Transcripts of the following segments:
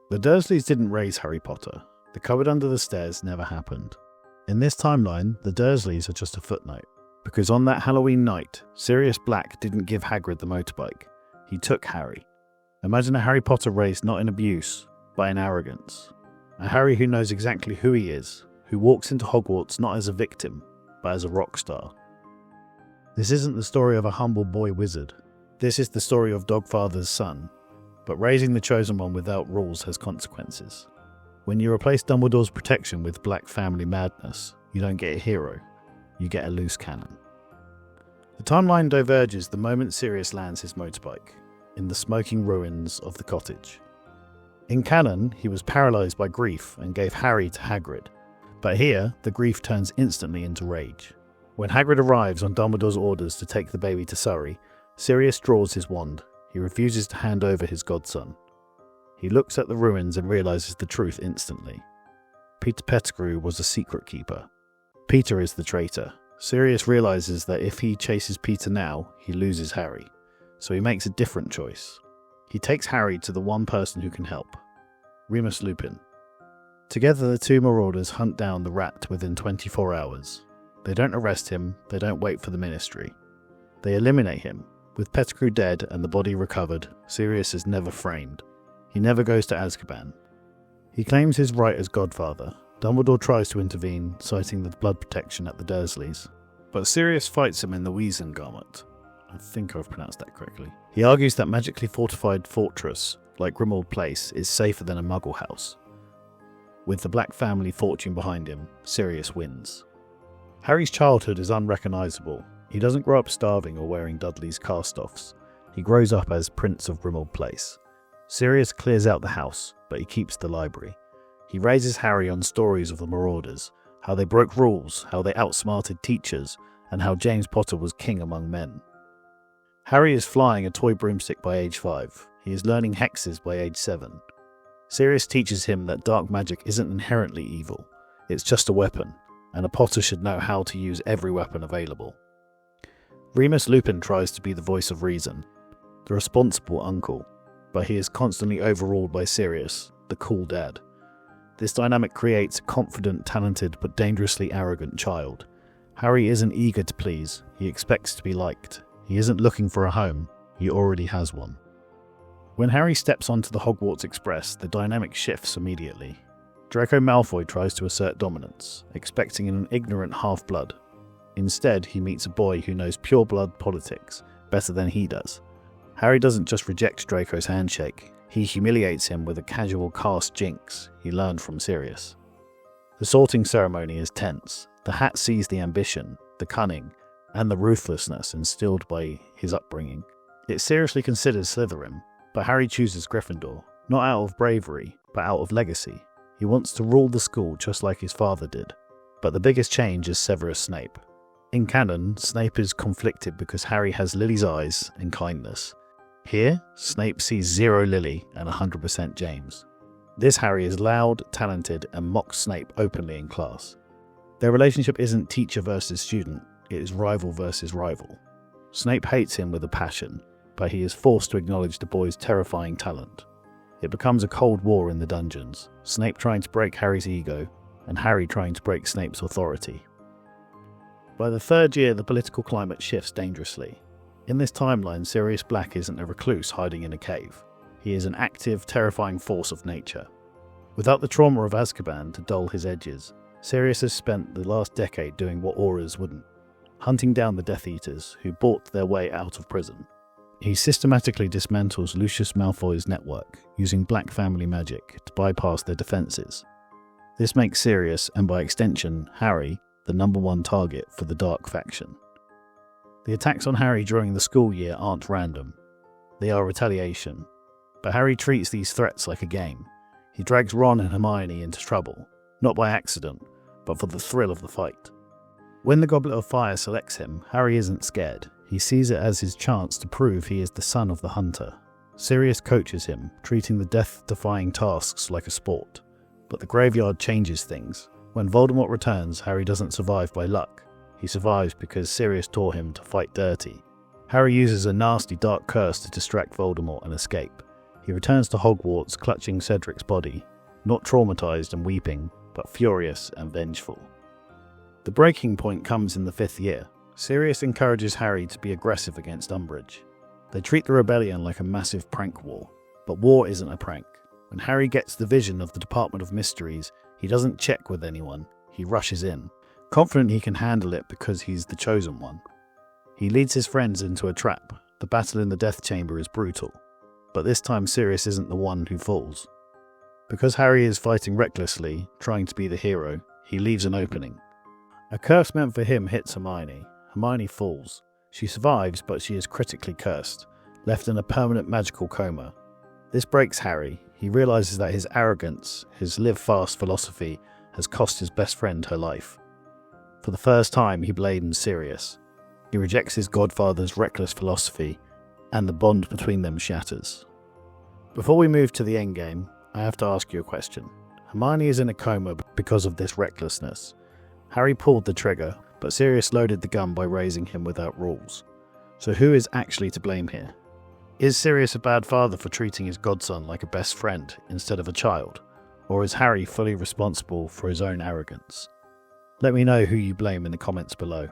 The Dursleys didn't raise Harry Potter. The cupboard under the stairs never happened. In this timeline, the Dursleys are just a footnote, because on that Halloween night, Sirius Black didn't give Hagrid the motorbike. He took Harry. Imagine a Harry Potter raised not in abuse, but in arrogance. A Harry who knows exactly who he is, who walks into Hogwarts not as a victim, but as a rockstar. This isn't the story of a humble boy wizard. This is the story of Dogfather's son. But raising the chosen one without rules has consequences. When you replace Dumbledore's protection with black family madness, you don't get a hero, you get a loose cannon. The timeline diverges the moment Sirius lands his motorbike, in the smoking ruins of the cottage. In canon, he was paralysed by grief and gave Harry to Hagrid, but here, the grief turns instantly into rage. When Hagrid arrives on Dumbledore's orders to take the baby to Surrey, Sirius draws his wand. He refuses to hand over his godson. He looks at the ruins and realises the truth instantly. Peter Pettigrew was a secret keeper. Peter is the traitor. Sirius realises that if he chases Peter now, he loses Harry. So he makes a different choice. He takes Harry to the one person who can help, Remus Lupin. Together the two marauders hunt down the rat within 24 hours. They don't arrest him, they don't wait for the ministry. They eliminate him. With Pettigrew dead and the body recovered, Sirius is never framed. He never goes to Azkaban. He claims his right as godfather. Dumbledore tries to intervene, citing the blood protection at the Dursleys. But Sirius fights him in the Wizengamot. I think I've pronounced that correctly. He argues that magically fortified fortress, like Grimmauld Place, is safer than a muggle house. With the Black family fortune behind him, Sirius wins. Harry's childhood is unrecognisable. He doesn't grow up starving or wearing Dudley's cast-offs. He grows up as Prince of Grimmauld Place. Sirius clears out the house, but he keeps the library. He raises Harry on stories of the Marauders, how they broke rules, how they outsmarted teachers, and how James Potter was king among men. Harry is flying a toy broomstick by age 5. He is learning hexes by age 7. Sirius teaches him that dark magic isn't inherently evil. It's just a weapon, and a Potter should know how to use every weapon available. Remus Lupin tries to be the voice of reason, the responsible uncle, but he is constantly overruled by Sirius, the cool dad. This dynamic creates a confident, talented, but dangerously arrogant child. Harry isn't eager to please, he expects to be liked. He isn't looking for a home, he already has one. When Harry steps onto the Hogwarts Express, the dynamic shifts immediately. Draco Malfoy tries to assert dominance, expecting an ignorant half-blood. Instead, he meets a boy who knows pure-blood politics better than he does. Harry doesn't just reject Draco's handshake, he humiliates him with a casual cast jinx he learned from Sirius. The sorting ceremony is tense. The hat sees the ambition, the cunning, and the ruthlessness instilled by his upbringing. It seriously considers Slytherin, but Harry chooses Gryffindor, not out of bravery, but out of legacy. He wants to rule the school just like his father did. But the biggest change is Severus Snape. In canon, Snape is conflicted because Harry has Lily's eyes and kindness. Here, Snape sees 0 Lily and 100% James. This Harry is loud, talented, and mocks Snape openly in class. Their relationship isn't teacher versus student, it is rival versus rival. Snape hates him with a passion, but he is forced to acknowledge the boy's terrifying talent. It becomes a cold war in the dungeons, Snape trying to break Harry's ego, and Harry trying to break Snape's authority. By the third year, the political climate shifts dangerously. In this timeline, Sirius Black isn't a recluse hiding in a cave. He is an active, terrifying force of nature. Without the trauma of Azkaban to dull his edges, Sirius has spent the last decade doing what Aurors wouldn't, hunting down the Death Eaters who bought their way out of prison. He systematically dismantles Lucius Malfoy's network, using Black family magic to bypass their defences. This makes Sirius, and by extension, Harry, the number one target for the Dark faction. The attacks on Harry during the school year aren't random. They are retaliation. But Harry treats these threats like a game. He drags Ron and Hermione into trouble, not by accident, but for the thrill of the fight. When the Goblet of Fire selects him, Harry isn't scared. He sees it as his chance to prove he is the son of the Hunter. Sirius coaches him, treating the death-defying tasks like a sport. But the graveyard changes things. When Voldemort returns, Harry doesn't survive by luck. He survives because Sirius taught him to fight dirty. Harry uses a nasty dark curse to distract Voldemort and escape. He returns to Hogwarts clutching Cedric's body, not traumatized and weeping, but furious and vengeful. The breaking point comes in the 5th year. Sirius encourages Harry to be aggressive against Umbridge. They treat the rebellion like a massive prank war, but war isn't a prank. When Harry gets the vision of the Department of Mysteries, he doesn't check with anyone, he rushes in, confident he can handle it because he's the chosen one. He leads his friends into a trap. The battle in the Death Chamber is brutal, but this time Sirius isn't the one who falls. Because Harry is fighting recklessly, trying to be the hero, he leaves an opening. A curse meant for him hits Hermione. Hermione falls. She survives, but she is critically cursed, left in a permanent magical coma. This breaks Harry. He realises that his arrogance, his live fast philosophy, has cost his best friend her life. For the first time, he blames Sirius. He rejects his godfather's reckless philosophy, and the bond between them shatters. Before we move to the endgame, I have to ask you a question. Hermione is in a coma because of this recklessness. Harry pulled the trigger, but Sirius loaded the gun by raising him without rules. So who is actually to blame here? Is Sirius a bad father for treating his godson like a best friend instead of a child? Or is Harry fully responsible for his own arrogance? Let me know who you blame in the comments below.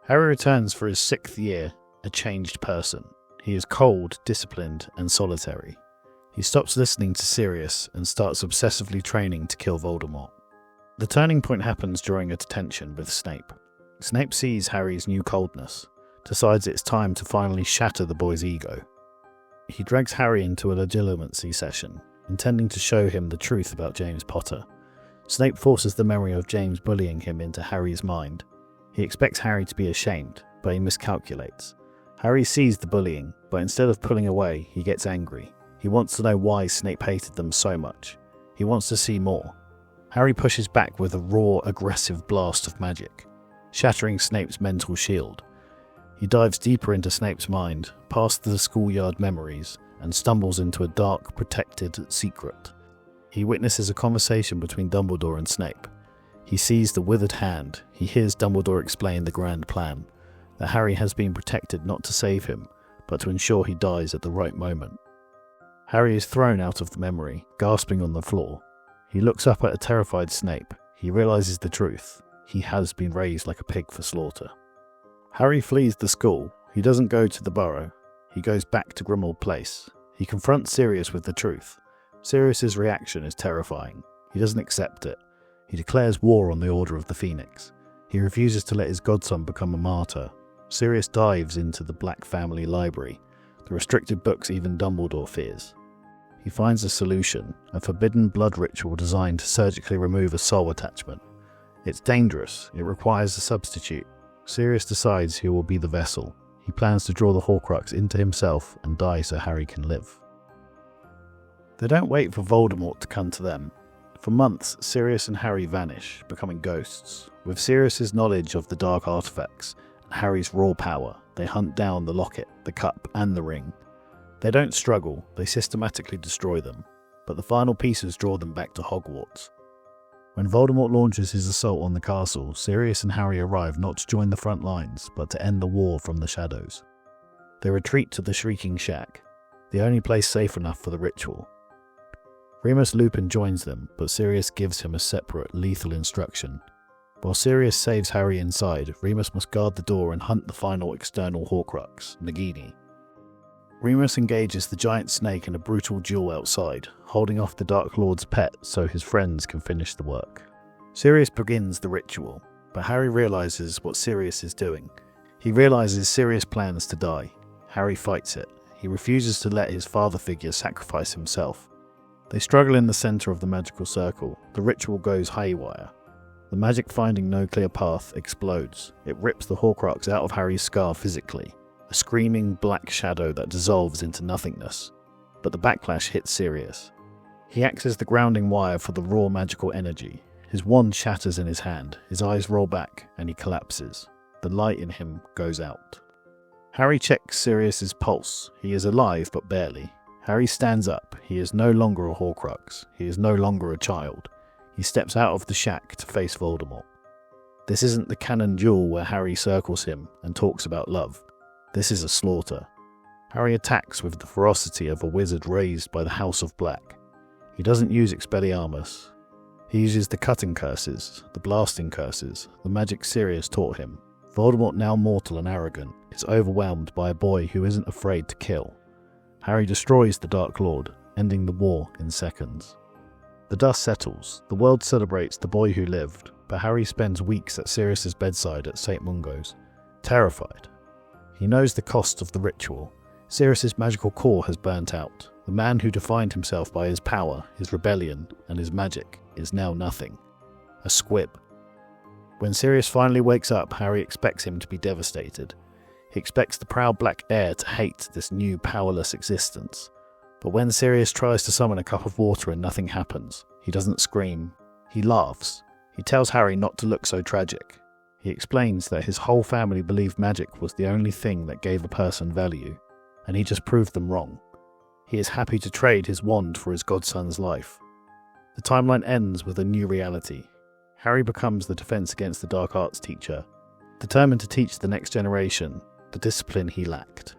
Harry returns for his 6th year, a changed person. He is cold, disciplined, and solitary. He stops listening to Sirius and starts obsessively training to kill Voldemort. The turning point happens during a detention with Snape. Snape sees Harry's new coldness, decides it's time to finally shatter the boy's ego. He drags Harry into a legitimacy session, intending to show him the truth about James Potter. Snape forces the memory of James bullying him into Harry's mind. He expects Harry to be ashamed, but he miscalculates. Harry sees the bullying, but instead of pulling away, he gets angry. He wants to know why Snape hated them so much. He wants to see more. Harry pushes back with a raw, aggressive blast of magic, shattering Snape's mental shield. He dives deeper into Snape's mind, past the schoolyard memories, and stumbles into a dark, protected secret. He witnesses a conversation between Dumbledore and Snape. He sees the withered hand. He hears Dumbledore explain the grand plan, that Harry has been protected not to save him, but to ensure he dies at the right moment. Harry is thrown out of the memory, gasping on the floor. He looks up at a terrified Snape. He realises the truth. He has been raised like a pig for slaughter. Harry flees the school. He doesn't go to the burrow. He goes back to Grimmauld Place. He confronts Sirius with the truth. Sirius's reaction is terrifying. He doesn't accept it. He declares war on the Order of the Phoenix. He refuses to let his godson become a martyr. Sirius dives into the Black family library, the restricted books even Dumbledore fears. He finds a solution, a forbidden blood ritual designed to surgically remove a soul attachment. It's dangerous. It requires a substitute. Sirius decides he will be the vessel. He plans to draw the Horcrux into himself and die so Harry can live. They don't wait for Voldemort to come to them. For months, Sirius and Harry vanish, becoming ghosts. With Sirius's knowledge of the dark artifacts and Harry's raw power, they hunt down the locket, the cup, and the ring. They don't struggle, they systematically destroy them, but the final pieces draw them back to Hogwarts. When Voldemort launches his assault on the castle, Sirius and Harry arrive not to join the front lines, but to end the war from the shadows. They retreat to the Shrieking Shack, the only place safe enough for the ritual. Remus Lupin joins them, but Sirius gives him a separate, lethal instruction. While Sirius saves Harry inside, Remus must guard the door and hunt the final external Horcrux, Nagini. Remus engages the giant snake in a brutal duel outside, holding off the Dark Lord's pet so his friends can finish the work. Sirius begins the ritual, but Harry realizes what Sirius is doing. He realizes Sirius plans to die. Harry fights it. He refuses to let his father figure sacrifice himself. They struggle in the center of the magical circle. The ritual goes haywire. The magic, finding no clear path, explodes. It rips the Horcrux out of Harry's scar physically, a screaming black shadow that dissolves into nothingness. But the backlash hits Sirius. He acts as the grounding wire for the raw magical energy. His wand shatters in his hand, his eyes roll back, and he collapses. The light in him goes out. Harry checks Sirius's pulse. He is alive, but barely. Harry stands up. He is no longer a Horcrux. He is no longer a child. He steps out of the shack to face Voldemort. This isn't the canon duel where Harry circles him and talks about love. This is a slaughter. Harry attacks with the ferocity of a wizard raised by the House of Black. He doesn't use Expelliarmus. He uses the cutting curses, the blasting curses, the magic Sirius taught him. Voldemort, now mortal and arrogant, is overwhelmed by a boy who isn't afraid to kill. Harry destroys the Dark Lord, ending the war in seconds. The dust settles, the world celebrates the boy who lived, but Harry spends weeks at Sirius's bedside at St. Mungo's, terrified. He knows the cost of the ritual. Sirius's magical core has burnt out. The man who defined himself by his power, his rebellion, and his magic is now nothing. A squib. When Sirius finally wakes up, Harry expects him to be devastated. He expects the proud black heir to hate this new powerless existence. But when Sirius tries to summon a cup of water and nothing happens, he doesn't scream. He laughs. He tells Harry not to look so tragic. He explains that his whole family believed magic was the only thing that gave a person value, and he just proved them wrong. He is happy to trade his wand for his godson's life. The timeline ends with a new reality. Harry becomes the Defense Against the Dark Arts teacher, determined to teach the next generation the discipline he lacked.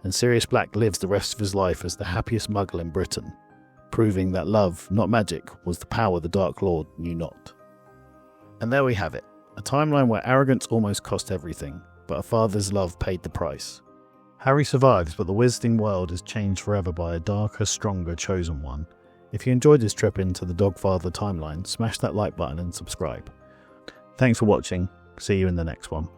And Sirius Black lives the rest of his life as the happiest muggle in Britain, proving that love, not magic, was the power the Dark Lord knew not. And there we have it, a timeline where arrogance almost cost everything, but a father's love paid the price. Harry survives, but the wizarding world is changed forever by a darker, stronger chosen one. If you enjoyed this trip into the Dogfather timeline, smash that like button and subscribe. Thanks for watching. See you in the next one.